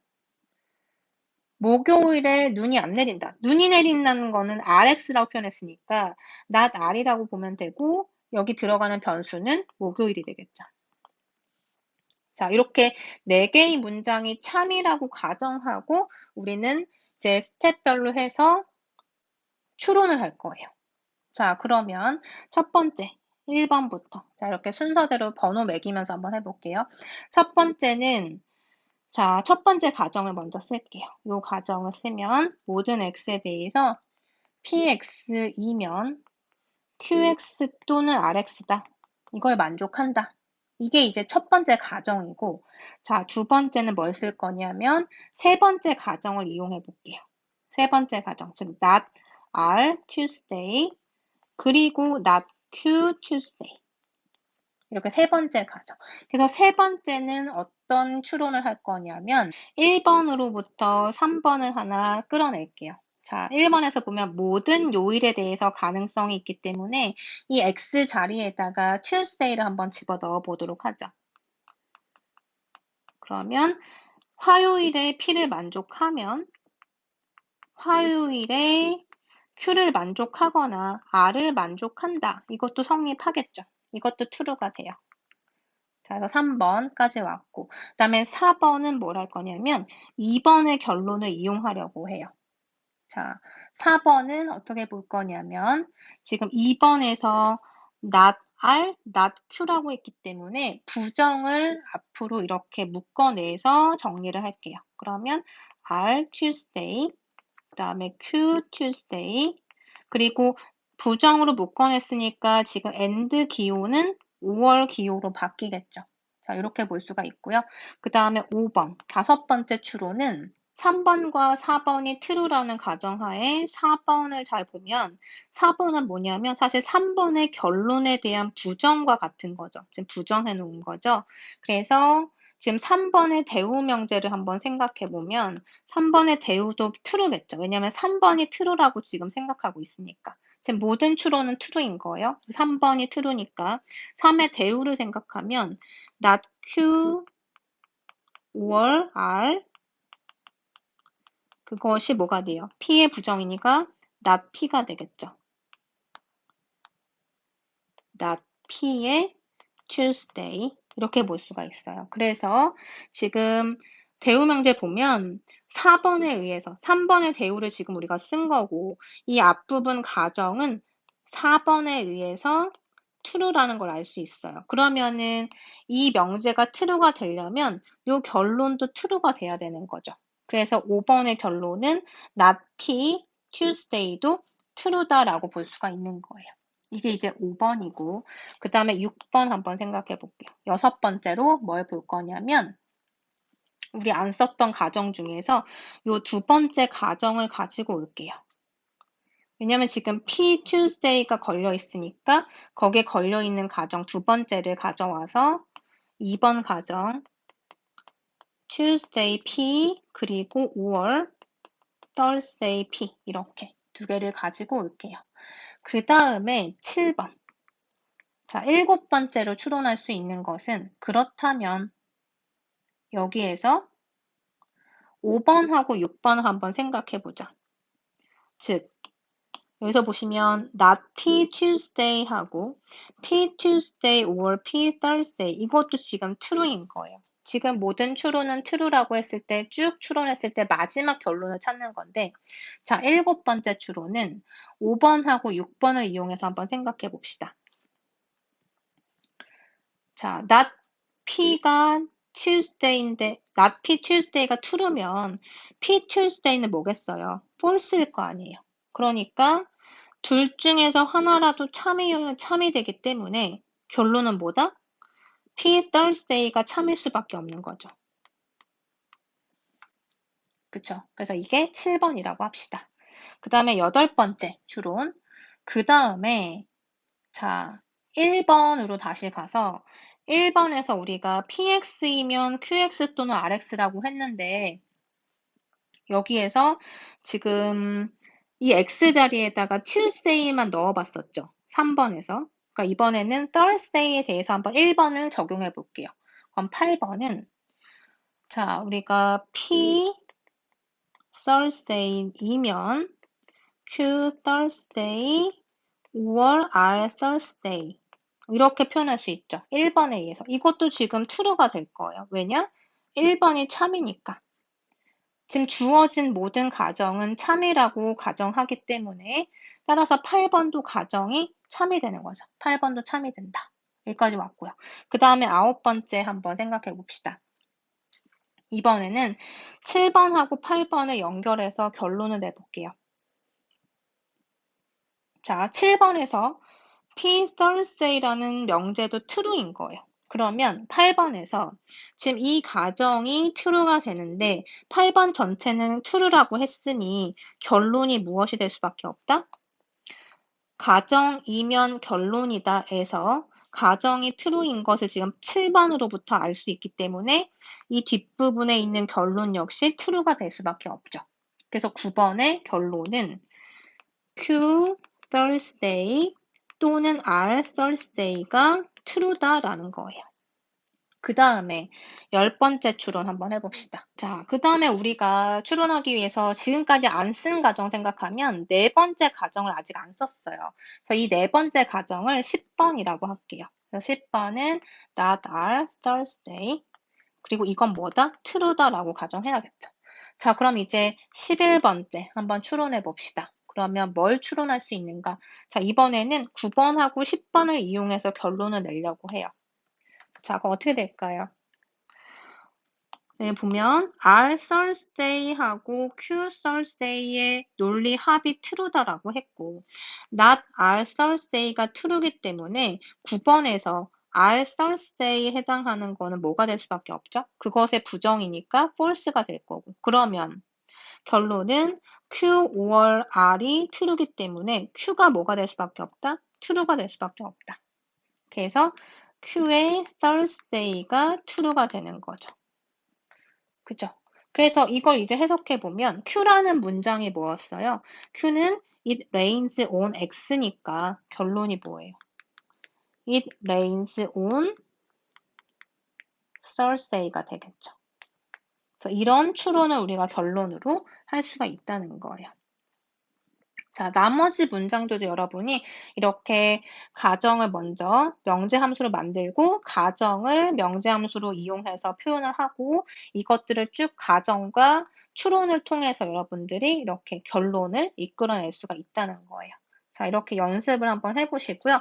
목요일에 눈이 안 내린다. 눈이 내린다는 거는 RX라고 표현했으니까 not R이라고 보면 되고 여기 들어가는 변수는 목요일이 되겠죠. 자, 이렇게 네 개의 문장이 참이라고 가정하고 우리는 이제 스텝별로 해서 추론을 할 거예요. 자, 그러면 첫 번째 1번부터 자, 이렇게 순서대로 번호 매기면서 한번 해볼게요. 첫 번째는 자, 첫 번째 가정을 먼저 쓸게요. 이 가정을 쓰면 모든 x에 대해서 px이면 qx 또는 rx다. 이걸 만족한다. 이게 이제 첫 번째 가정이고 자, 두 번째는 뭘 쓸 거냐면 세 번째 가정을 이용해 볼게요. 세 번째 가정, 즉 not r Tuesday 그리고 not q Tuesday. 이렇게 세 번째 가정. 그래서 세 번째는 어떤 추론을 할 거냐면 1번으로부터 3번을 하나 끌어낼게요. 자, 1번에서 보면 모든 요일에 대해서 가능성이 있기 때문에 이 X 자리에다가 Tuesday를 한번 집어넣어 보도록 하죠. 그러면 화요일에 P를 만족하면 화요일에 Q를 만족하거나 R을 만족한다. 이것도 성립하겠죠. 이것도 true가 돼요. 자, 그래서 3번까지 왔고, 그 다음에 4번은 뭘 할 거냐면 2번의 결론을 이용하려고 해요. 자, 4번은 어떻게 볼 거냐면 지금 2번에서 not R, not Q라고 했기 때문에 부정을 앞으로 이렇게 묶어내서 정리를 할게요. 그러면 R Tuesday, 그 다음에 Q Tuesday, 그리고 부정으로 묶어냈으니까 지금 and 기호는 5월 기호로 바뀌겠죠. 자, 이렇게 볼 수가 있고요. 그 다음에 5번, 다섯 번째 추론은 3번과 4번이 true라는 가정하에 4번을 잘 보면 4번은 뭐냐면 사실 3번의 결론에 대한 부정과 같은 거죠. 지금 부정해 놓은 거죠. 그래서 지금 3번의 대우 명제를 한번 생각해 보면 3번의 대우도 true겠죠. 왜냐하면 3번이 true라고 지금 생각하고 있으니까. 지금 모든 추론은 true인 거예요. 3번이 true니까 3의 대우를 생각하면 not Q or R 그것이 뭐가 돼요? P의 부정이니까 not P가 되겠죠. not P의 Tuesday 이렇게 볼 수가 있어요. 그래서 지금 대우 명제 보면 4번에 의해서 3번의 대우를 지금 우리가 쓴 거고 이 앞부분 가정은 4번에 의해서 true라는 걸 알 수 있어요. 그러면은 이 명제가 true가 되려면 이 결론도 true가 돼야 되는 거죠. 그래서 5번의 결론은 not P, Tuesday도 true다라고 볼 수가 있는 거예요. 이게 이제 5번이고 그 다음에 6번 한번 생각해 볼게요. 여섯 번째로 뭘 볼 거냐면 우리 안 썼던 가정 중에서 이 두 번째 가정을 가지고 올게요. 왜냐면 지금 P Tuesday가 걸려 있으니까 거기에 걸려 있는 가정 두 번째를 가져와서 2번 가정 Tuesday P 그리고 5월 Thursday P 이렇게 두 개를 가지고 올게요. 그 다음에 7번. 자, 7번째로 추론할 수 있는 것은 그렇다면 여기에서 5번하고 6번 한번 생각해 보자. 즉 여기서 보시면 not P Tuesday 하고 P Tuesday or P Thursday 이것도 지금 true인 거예요. 지금 모든 추론은 true라고 했을 때 쭉 추론했을 때 마지막 결론을 찾는 건데 자, 7번째 추론은 5번하고 6번을 이용해서 한번 생각해 봅시다. 자, not P가 Tuesday인데 not P Tuesday가 true면 P Tuesday는 뭐겠어요? false일 거 아니에요. 그러니까 둘 중에서 하나라도 참이 되기 때문에 결론은 뭐다? P Thursday가 참일 수밖에 없는 거죠. 그쵸? 그래서 이게 7번이라고 합시다. 그 다음에 8번째 추론. 그 다음에 자 1번으로 다시 가서 1번에서 우리가 PX이면 QX 또는 RX라고 했는데 여기에서 지금 이 X 자리에다가 Tuesday만 넣어봤었죠. 3번에서. 그러니까 이번에는 Thursday에 대해서 한번 1번을 적용해 볼게요. 그럼 8번은 자 우리가 P Thursday이면 Q Thursday or R Thursday 이렇게 표현할 수 있죠. 1번에 의해서. 이것도 지금 true가 될 거예요. 왜냐? 1번이 참이니까. 지금 주어진 모든 가정은 참이라고 가정하기 때문에 따라서 8번도 가정이 참이 되는 거죠. 8번도 참이 된다. 여기까지 왔고요. 그 다음에 9번째 한번 생각해 봅시다. 이번에는 7번하고 8번을 연결해서 결론을 내볼게요. 자, 7번에서 P Thursday라는 명제도 true인 거예요. 그러면 8번에서 지금 이 가정이 true가 되는데 8번 전체는 true라고 했으니 결론이 무엇이 될 수밖에 없다? 가정이면 결론이다 에서 가정이 true인 것을 지금 7번으로부터 알 수 있기 때문에 이 뒷부분에 있는 결론 역시 true가 될 수밖에 없죠. 그래서 9번의 결론은 Q Thursday 또는 R Thursday가 true다라는 거예요. 그 다음에 10번째 추론 한번 해봅시다. 자, 그 다음에 우리가 추론하기 위해서 지금까지 안 쓴 가정 생각하면 네 번째 가정을 아직 안 썼어요. 그래서 이 네 번째 가정을 10번이라고 할게요. 그래서 10번은 not are Thursday. 그리고 이건 뭐다? true다라고 가정해야겠죠. 자, 그럼 이제 11번째 한번 추론해 봅시다. 그러면 뭘 추론할 수 있는가? 자, 이번에는 9번하고 10번을 이용해서 결론을 내려고 해요. 자, 그럼 어떻게 될까요? 네, 보면 R Thursday하고 Q Thursday의 논리 합이 true다라고 했고 not R Thursday가 true이기 때문에 9번에서 R Thursday에 해당하는 거는 뭐가 될 수밖에 없죠? 그것의 부정이니까 false가 될 거고 그러면 결론은 Q or R이 true이기 때문에 Q가 뭐가 될 수밖에 없다? true가 될 수밖에 없다. 그래서 Q의 Thursday가 true가 되는 거죠. 그죠? 그래서 이걸 이제 해석해보면 Q라는 문장이 뭐였어요? Q는 It rains on X니까 결론이 뭐예요? It rains on Thursday가 되겠죠. 그래서 이런 추론을 우리가 결론으로 할 수가 있다는 거예요. 자, 나머지 문장들도 여러분이 이렇게 가정을 먼저 명제함수로 만들고 가정을 명제함수로 이용해서 표현을 하고 이것들을 쭉 가정과 추론을 통해서 여러분들이 이렇게 결론을 이끌어낼 수가 있다는 거예요. 자, 이렇게 연습을 한번 해보시고요.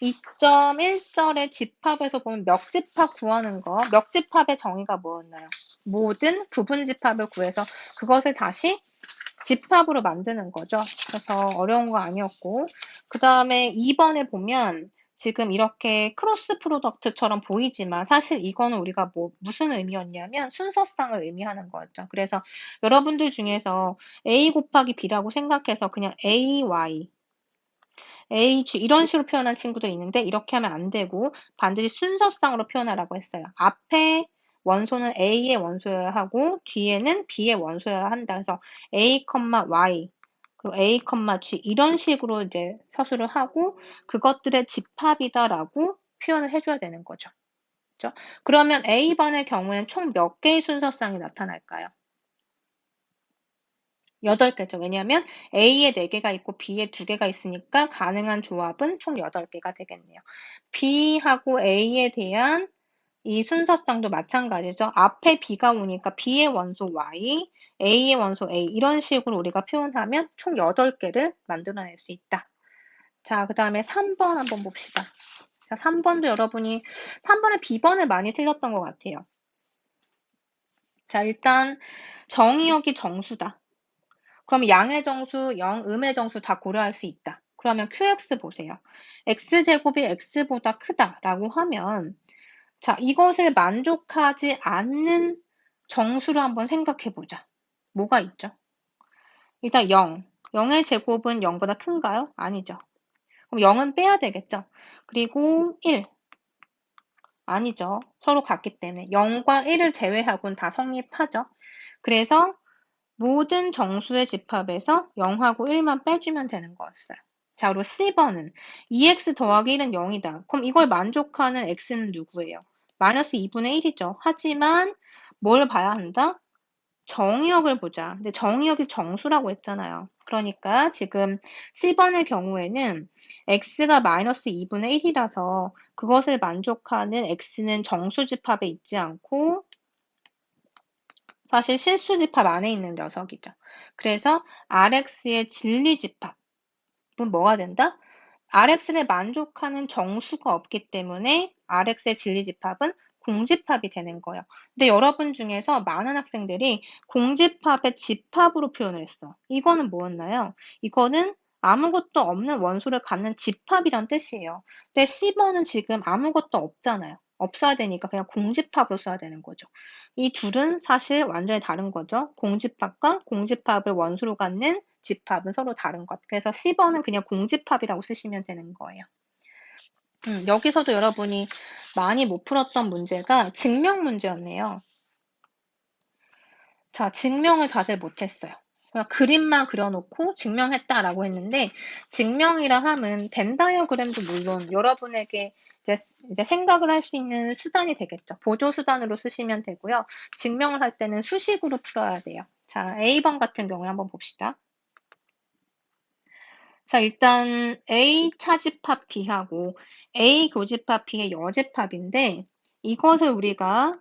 2.1절의 집합에서 보면 멱집합 구하는 거, 멱집합의 정의가 뭐였나요? 모든 부분집합을 구해서 그것을 다시 집합으로 만드는 거죠. 그래서 어려운 거 아니었고 그 다음에 2번에 보면 지금 이렇게 크로스 프로덕트처럼 보이지만 사실 이거는 우리가 무슨 의미였냐면 순서상을 의미하는 거였죠. 그래서 여러분들 중에서 A 곱하기 B라고 생각해서 그냥 AY, AG 이런 식으로 표현한 친구도 있는데 이렇게 하면 안 되고 반드시 순서상으로 표현하라고 했어요. 앞에 원소는 A의 원소여야 하고 뒤에는 B의 원소여야 한다. 그래서 A, Y 그리고 A, G 이런 식으로 이제 서술을 하고 그것들의 집합이다라고 표현을 해줘야 되는 거죠. 그렇죠? 그러면 A번의 경우에는 총 몇 개의 순서상이 나타날까요? 8개죠. 왜냐하면 A에 4개가 있고 B에 2개가 있으니까 가능한 조합은 총 8개가 되겠네요. B하고 A에 대한 이 순서상도 마찬가지죠. 앞에 B가 오니까 B의 원소 Y, A의 원소 A 이런 식으로 우리가 표현하면 총 8개를 만들어낼 수 있다. 자, 그 다음에 3번 한번 봅시다. 자, 3번도 여러분이 3번에 B번을 많이 틀렸던 것 같아요. 자, 일단 정의역이 정수다. 그럼 양의 정수, 음의 정수 다 고려할 수 있다. 그러면 QX 보세요. X제곱이 X보다 크다라고 하면 자, 이것을 만족하지 않는 정수를 한번 생각해 보자. 뭐가 있죠? 일단 0. 0의 제곱은 0보다 큰가요? 아니죠. 그럼 0은 빼야 되겠죠? 그리고 1. 아니죠. 서로 같기 때문에 0과 1을 제외하고는 다 성립하죠. 그래서 모든 정수의 집합에서 0하고 1만 빼주면 되는 거였어요. 자, 그리고 C번은 2x 더하기 1은 0이다. 그럼 이걸 만족하는 x는 누구예요? 마이너스 2분의 1이죠. 하지만 뭘 봐야 한다? 정의역을 보자. 근데 정의역이 정수라고 했잖아요. 그러니까 지금 C번의 경우에는 x가 마이너스 2분의 1이라서 그것을 만족하는 x는 정수 집합에 있지 않고 사실 실수 집합 안에 있는 녀석이죠. 그래서 Rx의 진리 집합은 뭐가 된다? Rx를 만족하는 정수가 없기 때문에 Rx의 진리 집합은 공집합이 되는 거예요. 근데 여러분 중에서 많은 학생들이 공집합의 집합으로 표현을 했어. 이거는 뭐였나요? 이거는 아무것도 없는 원소를 갖는 집합이란 뜻이에요. 근데 C번은 지금 아무것도 없잖아요. 없어야 되니까 그냥 공집합으로 써야 되는 거죠. 이 둘은 사실 완전히 다른 거죠. 공집합과 공집합을 원소로 갖는 집합은 서로 다른 것. 그래서 C번은 그냥 공집합이라고 쓰시면 되는 거예요. 여기서도 여러분이 많이 못 풀었던 문제가 증명 문제였네요. 자, 증명을 다들 못했어요. 그냥 그림만 그려놓고 증명했다라고 했는데, 증명이라 함은 벤 다이어그램도 물론 여러분에게 이제 생각을 할 수 있는 수단이 되겠죠. 보조 수단으로 쓰시면 되고요. 증명을 할 때는 수식으로 풀어야 돼요. 자, A번 같은 경우에 한번 봅시다. 자, 일단 A 차집합 B하고 A 교집합 B의 여집합인데, 이것을 우리가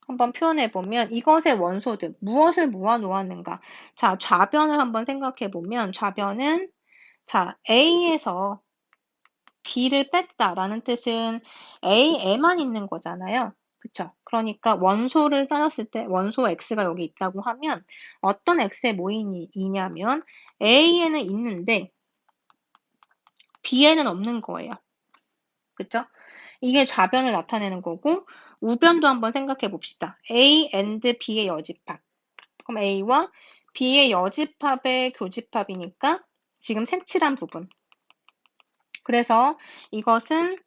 한번 표현해보면 이것의 원소들, 무엇을 모아놓았는가. 자, 좌변을 한번 생각해보면 좌변은 자, A에서 B를 뺐다라는 뜻은 A에만 있는 거잖아요. 그쵸? 그러니까 원소를 따졌을 때 원소 X가 여기 있다고 하면 어떤 X의 모임이냐면 A에는 있는데 B에는 없는 거예요. 그쵸? 이게 좌변을 나타내는 거고 우변도 한번 생각해 봅시다. A and B의 여집합. 그럼 A와 B의 여집합의 교집합이니까 지금 색칠한 부분. 그래서 이것은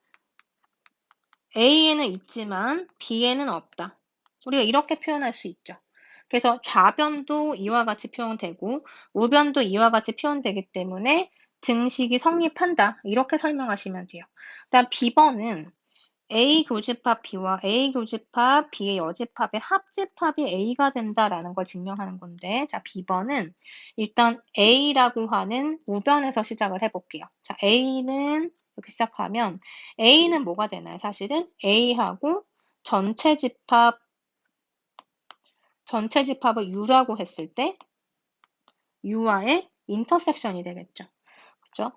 A에는 있지만 B에는 없다. 우리가 이렇게 표현할 수 있죠. 그래서 좌변도 이와 같이 표현되고 우변도 이와 같이 표현되기 때문에 등식이 성립한다. 이렇게 설명하시면 돼요. 그다음 B번은 A 교집합 B와 A 교집합 B의 여집합의 합집합이 A가 된다라는 걸 증명하는 건데, 자, B번은 일단 A라고 하는 우변에서 시작을 해볼게요. 자, A는 이렇게 시작하면 A는 뭐가 되나요? 사실은 A하고 전체 집합을 U라고 했을 때 U와의 인터섹션이 되겠죠. 그죠?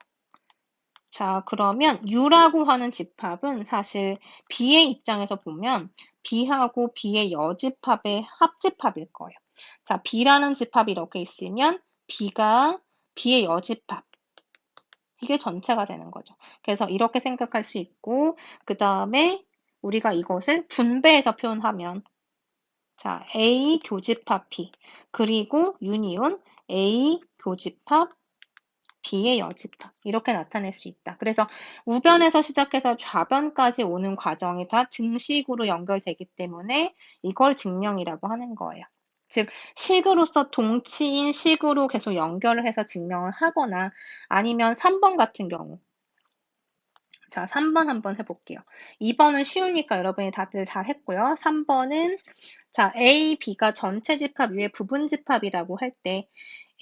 자, 그러면 U라고 하는 집합은 사실 B의 입장에서 보면 B하고 B의 여집합의 합집합일 거예요. 자, B라는 집합이 이렇게 있으면 B가 B의 여집합. 이게 전체가 되는 거죠. 그래서 이렇게 생각할 수 있고, 그 다음에 우리가 이것을 분배해서 표현하면 자, A 교집합 B 그리고 유니온 A 교집합 B의 여집합 이렇게 나타낼 수 있다. 그래서 우변에서 시작해서 좌변까지 오는 과정이 다 등식으로 연결되기 때문에 이걸 증명이라고 하는 거예요. 즉 식으로서 동치인 식으로 계속 연결을 해서 증명을 하거나 아니면 3번 같은 경우 자, 3번 한번 해볼게요. 2번은 쉬우니까 여러분이 다들 잘 했고요. 3번은 자, A, B가 전체 집합 위에 부분 집합이라고 할 때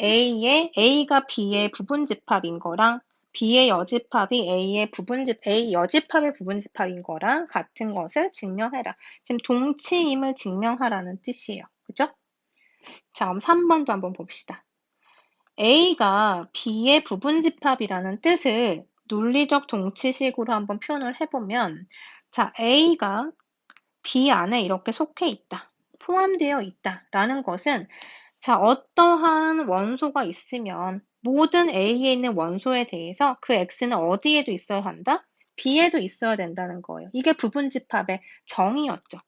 A가 B의 부분 집합인 거랑 B의 여집합이 A 여집합의 부분 집합인 거랑 같은 것을 증명해라. 지금 동치임을 증명하라는 뜻이에요. 그죠? 자, 그럼 3번도 한번 봅시다. A가 B의 부분 집합이라는 뜻을 논리적 동치식으로 한번 표현을 해보면 자, A가 B 안에 이렇게 속해 있다. 포함되어 있다라는 것은 자, 어떠한 원소가 있으면 모든 A에 있는 원소에 대해서 그 X는 어디에도 있어야 한다? B에도 있어야 된다는 거예요. 이게 부분집합의 정의였죠.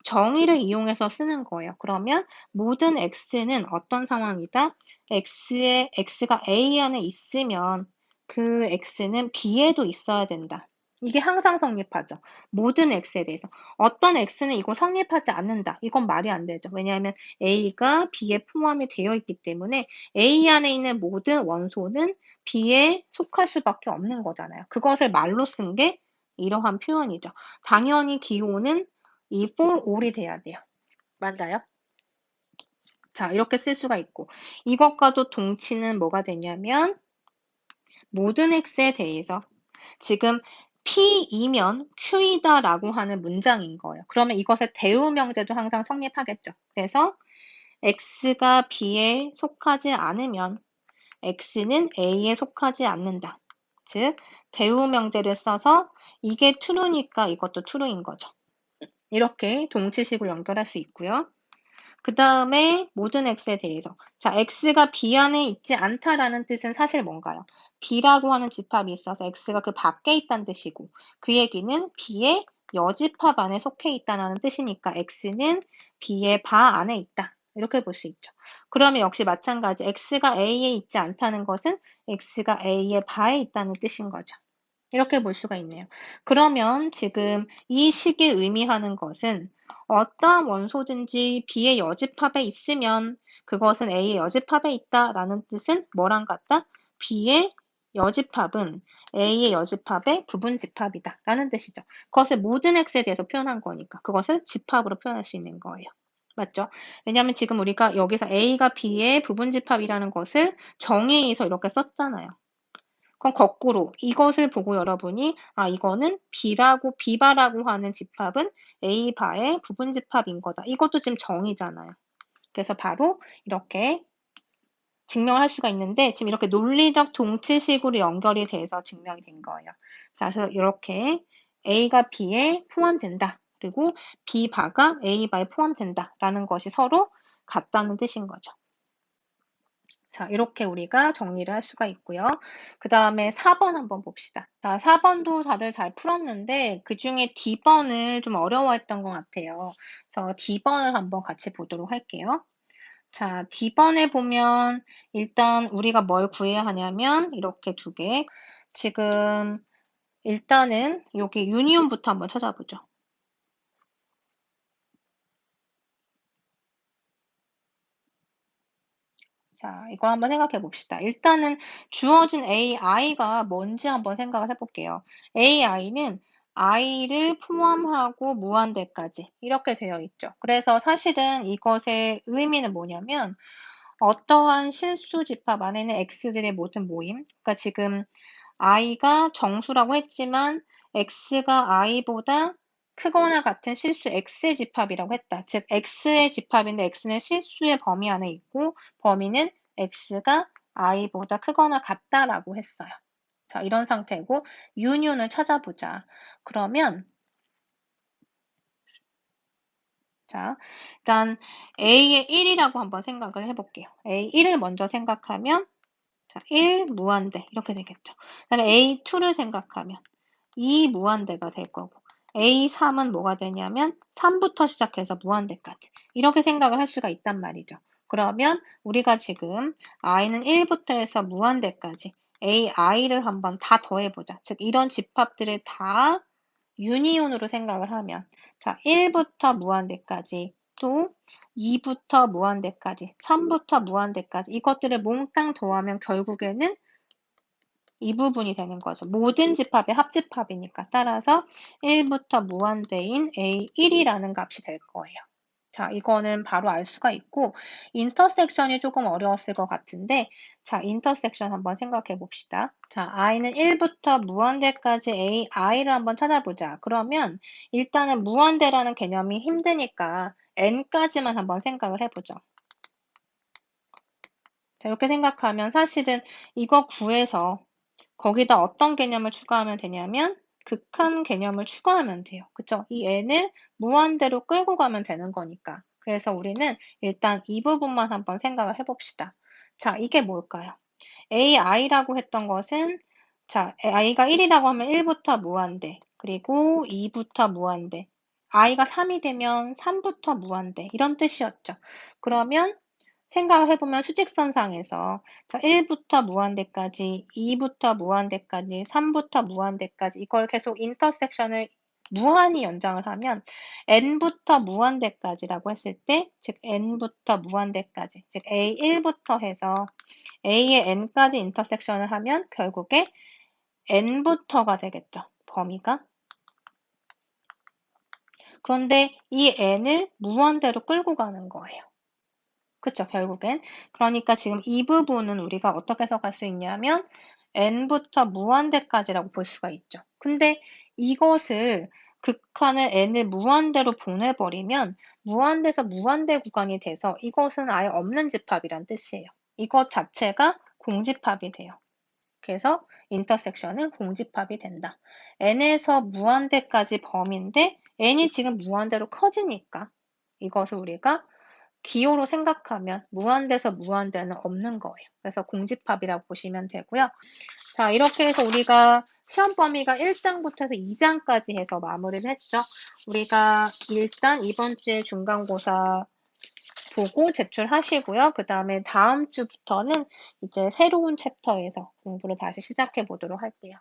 정의를 이용해서 쓰는 거예요. 그러면 모든 X는 어떤 상황이다? X가 A 안에 있으면 그 X는 B에도 있어야 된다. 이게 항상 성립하죠. 모든 X에 대해서. 어떤 X는 이거 성립하지 않는다. 이건 말이 안 되죠. 왜냐하면 A가 B에 포함이 되어 있기 때문에 A 안에 있는 모든 원소는 B에 속할 수밖에 없는 거잖아요. 그것을 말로 쓴 게 이러한 표현이죠. 당연히 기호는 이 for all이 돼야 돼요. 맞나요? 자, 이렇게 쓸 수가 있고 이것과도 동치는 뭐가 되냐면 모든 X에 대해서 지금 P이면 Q이다 라고 하는 문장인 거예요. 그러면 이것의 대우명제도 항상 성립하겠죠. 그래서 X가 B에 속하지 않으면 X는 A에 속하지 않는다. 즉, 대우명제를 써서 이게 true니까 이것도 true인 거죠. 이렇게 동치식으로 연결할 수 있고요. 그 다음에 모든 X에 대해서 자, X가 B 안에 있지 않다라는 뜻은 사실 뭔가요? B라고 하는 집합이 있어서 X가 그 밖에 있다는 뜻이고 그 얘기는 B의 여집합 안에 속해 있다는 뜻이니까 X는 B의 바 안에 있다. 이렇게 볼 수 있죠. 그러면 역시 마찬가지 X가 A에 있지 않다는 것은 X가 A의 바에 있다는 뜻인 거죠. 이렇게 볼 수가 있네요. 그러면 지금 이 식이 의미하는 것은 어떠한 원소든지 B의 여집합에 있으면 그것은 A의 여집합에 있다라는 뜻은 뭐랑 같다? B의 여집합은 A의 여집합의 부분집합이다 라는 뜻이죠. 그것을 모든 X에 대해서 표현한 거니까 그것을 집합으로 표현할 수 있는 거예요. 맞죠? 왜냐하면 지금 우리가 여기서 A가 B의 부분집합이라는 것을 정의에서 이렇게 썼잖아요. 그럼 거꾸로 이것을 보고 여러분이 이거는 B바라고 하는 집합은 A바의 부분집합인 거다. 이것도 지금 정의잖아요. 그래서 바로 이렇게 증명을 할 수가 있는데 지금 이렇게 논리적 동치식으로 연결이 돼서 증명이 된 거예요. 자, 그래서 이렇게 A가 B에 포함된다. 그리고 B바가 A바에 포함된다라는 것이 서로 같다는 뜻인 거죠. 자, 이렇게 우리가 정리를 할 수가 있고요. 그 다음에 4번 한번 봅시다. 자, 4번도 다들 잘 풀었는데 그 중에 D번을 좀 어려워했던 것 같아요. 그래서 D번을 한번 같이 보도록 할게요. 자, D번에 보면 일단 우리가 뭘 구해야 하냐면 이렇게 두 개. 지금 일단은 여기 유니온부터 한번 찾아보죠. 자, 이걸 한번 생각해 봅시다. 일단은 주어진 AI가 뭔지 한번 생각을 해볼게요. AI는 I를 포함하고 무한대까지 이렇게 되어 있죠. 그래서 사실은 이것의 의미는 뭐냐면 어떠한 실수 집합 안에는 X들의 모든 모임. 그러니까 지금 I가 정수라고 했지만 X가 I보다 크거나 같은 실수 X의 집합이라고 했다. 즉 X의 집합인데 X는 실수의 범위 안에 있고 범위는 X가 I보다 크거나 같다라고 했어요. 자, 이런 상태고 유니온을 찾아보자. 그러면 자, 일단 A의 1이라고 한번 생각을 해볼게요. A1을 먼저 생각하면 자, 1 무한대 이렇게 되겠죠. 그다음에 A2를 생각하면 2 무한대가 될 거고 A3은 뭐가 되냐면 3부터 시작해서 무한대까지 이렇게 생각을 할 수가 있단 말이죠. 그러면 우리가 지금 i는 1부터 해서 무한대까지 ai를 한번 다 더해보자. 즉 이런 집합들을 다 유니온으로 생각을 하면 자 1부터 무한대까지 또 2부터 무한대까지 3부터 무한대까지 이것들을 몽땅 더하면 결국에는 이 부분이 되는 거죠. 모든 집합의 합집합이니까 따라서 1부터 무한대인 A1이라는 값이 될 거예요. 자, 이거는 바로 알 수가 있고 인터섹션이 조금 어려웠을 것 같은데 자, 인터섹션 한번 생각해 봅시다. 자, i는 1부터 무한대까지 ai를 한번 찾아보자. 그러면 일단은 무한대라는 개념이 힘드니까 n까지만 한번 생각을 해보죠. 자, 이렇게 생각하면 사실은 이거 구해서 거기다 어떤 개념을 추가하면 되냐면 극한 개념을 추가하면 돼요. 그쵸? 이 n을 무한대로 끌고 가면 되는 거니까. 그래서 우리는 일단 이 부분만 한번 생각을 해봅시다. 자, 이게 뭘까요? ai라고 했던 것은 자, i가 1이라고 하면 1부터 무한대, 그리고 2부터 무한대, i가 3이 되면 3부터 무한대 이런 뜻이었죠. 그러면 생각을 해보면 수직선상에서 자, 1부터 무한대까지, 2부터 무한대까지, 3부터 무한대까지 이걸 계속 인터섹션을 무한히 연장을 하면 n부터 무한대까지라고 했을 때, 즉 n부터 무한대까지, 즉 a1부터 해서 a의 n까지 인터섹션을 하면 결국에 n부터가 되겠죠. 범위가. 그런데 이 n을 무한대로 끌고 가는 거예요. 그쵸, 결국엔. 그러니까 지금 이 부분은 우리가 어떻게 해석할 수 있냐면 n부터 무한대까지라고 볼 수가 있죠. 근데 이것을 극한을 n을 무한대로 보내버리면 무한대에서 무한대 구간이 돼서 이것은 아예 없는 집합이란 뜻이에요. 이것 자체가 공집합이 돼요. 그래서 인터섹션은 공집합이 된다. n에서 무한대까지 범위인데 n이 지금 무한대로 커지니까 이것을 우리가 기호로 생각하면 무한대에서 무한대는 없는 거예요. 그래서 공집합이라고 보시면 되고요. 자, 이렇게 해서 우리가 시험 범위가 1장부터 해서 2장까지 해서 마무리를 했죠. 우리가 일단 이번 주에 중간고사 보고 제출하시고요. 그 다음에 다음 주부터는 이제 새로운 챕터에서 공부를 다시 시작해 보도록 할게요.